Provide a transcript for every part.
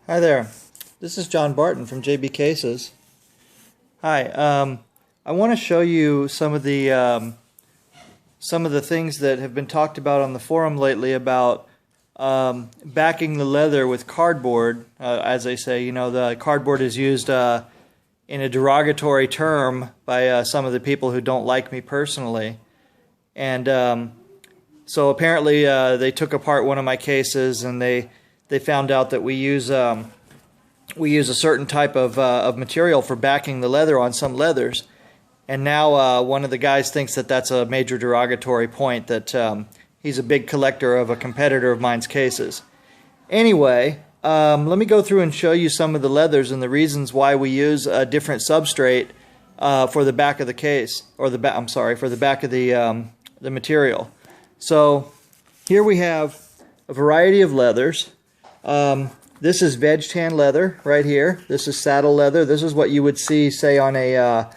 Hi there, this is John Barton from JB Cases. Hi, I want to show you some of the things that have been talked about on the forum lately about backing the leather with cardboard. As I say, you know, the cardboard is used in a derogatory term by some of the people who don't like me personally. And so apparently they took apart one of my cases and they found out that we use a certain type of material for backing the leather on some leathers, and now one of the guys thinks that that's a major derogatory point, that he's a big collector of a competitor of mine's cases. Anyway, let me go through and show you some of the leathers and the reasons why we use a different substrate for the back of the case, or the for the back of the material. So here we have a variety of leathers. This is veg tan leather right here. This is saddle leather. This is what you would see, say, on a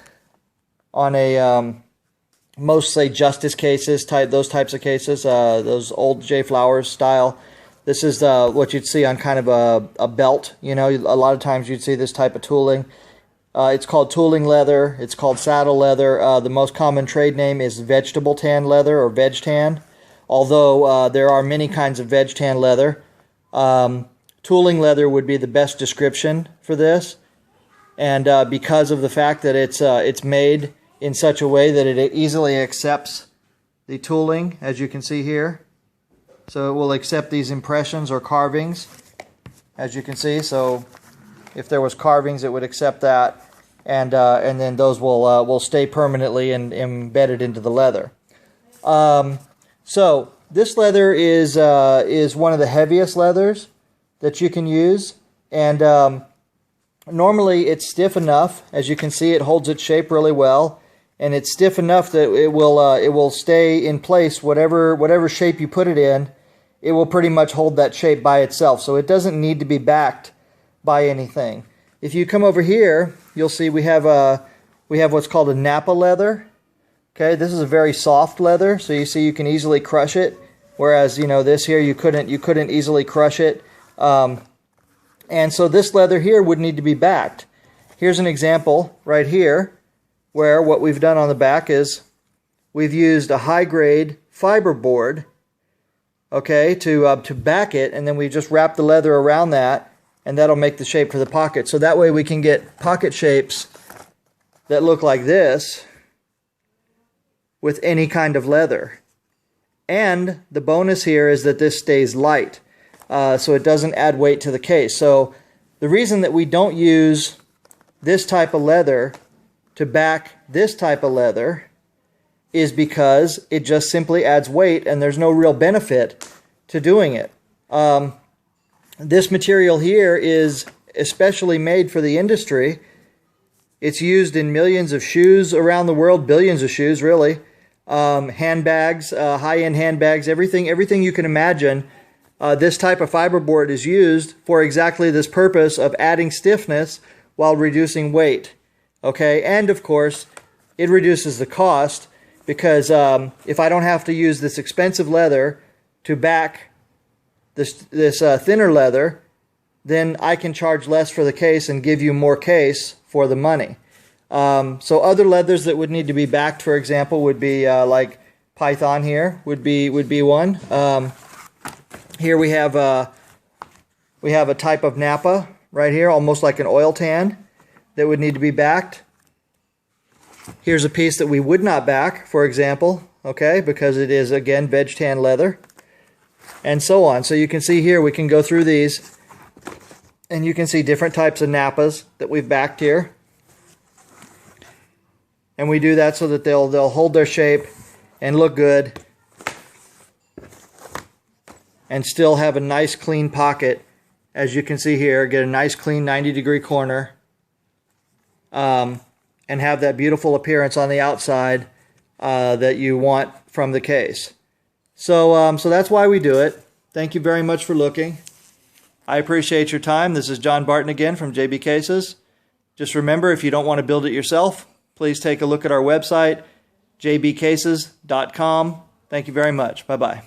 most, say, justice cases, those types of cases, those old J. Flowers style. This is what you'd see on kind of a belt. You know, a lot of times you'd see this type of tooling. It's called tooling leather. It's called saddle leather. The most common trade name is vegetable tan leather or veg tan, although there are many kinds of veg tan leather. Tooling leather would be the best description for this, and because of the fact that it's made in such a way that it easily accepts the tooling, as you can see here. So it will accept these impressions or carvings, as you can see. So if there was carvings, it would accept that, and then those will stay permanently and embedded into the leather. So this leather is one of the heaviest leathers that you can use, and normally it's stiff enough. As you can see, it holds its shape really well, and it's stiff enough that it will stay in place. Whatever shape you put it in, it will pretty much hold that shape by itself, so it doesn't need to be backed by anything. If you come over here, you'll see we have what's called a Napa leather. Okay, this is a very soft leather, so you see you can easily crush it, whereas, you know, this here you couldn't easily crush it. And so this leather here would need to be backed. Here's an example right here where what we've done on the back is we've used a high-grade fiber board, okay, to back it, and then we just wrap the leather around that, and that'll make the shape for the pocket. So that way we can get pocket shapes that look like this with any kind of leather. And the bonus here is that this stays light, so it doesn't add weight to the case. So the reason that we don't use this type of leather to back this type of leather is because it just simply adds weight, and there's no real benefit to doing it. This material here is especially made for the industry. It's used in millions of shoes around the world, billions of shoes really. Handbags, high-end handbags, everything you can imagine. This type of fiberboard is used for exactly this purpose of adding stiffness while reducing weight. Okay, and of course, it reduces the cost, because if I don't have to use this expensive leather to back this thinner leather, then I can charge less for the case and give you more case for the money. So other leathers that would need to be backed, for example, would be like Python here would be one. Here we have a type of Napa right here, almost like an oil tan, that would need to be backed. Here's a piece that we would not back, for example, okay, because it is, again, veg tan leather, and so on. So you can see here, we can go through these, and you can see different types of Napas that we've backed here. And we do that so that they'll hold their shape and look good, and still have a nice clean pocket, as you can see here. Get a nice clean 90-degree corner, and have that beautiful appearance on the outside that you want from the case. So that's why we do it. Thank you very much for looking. I appreciate your time. This is John Barton again from JB Cases. Just remember, if you don't want to build it yourself, please take a look at our website, jbcases.com. Thank you very much. Bye-bye.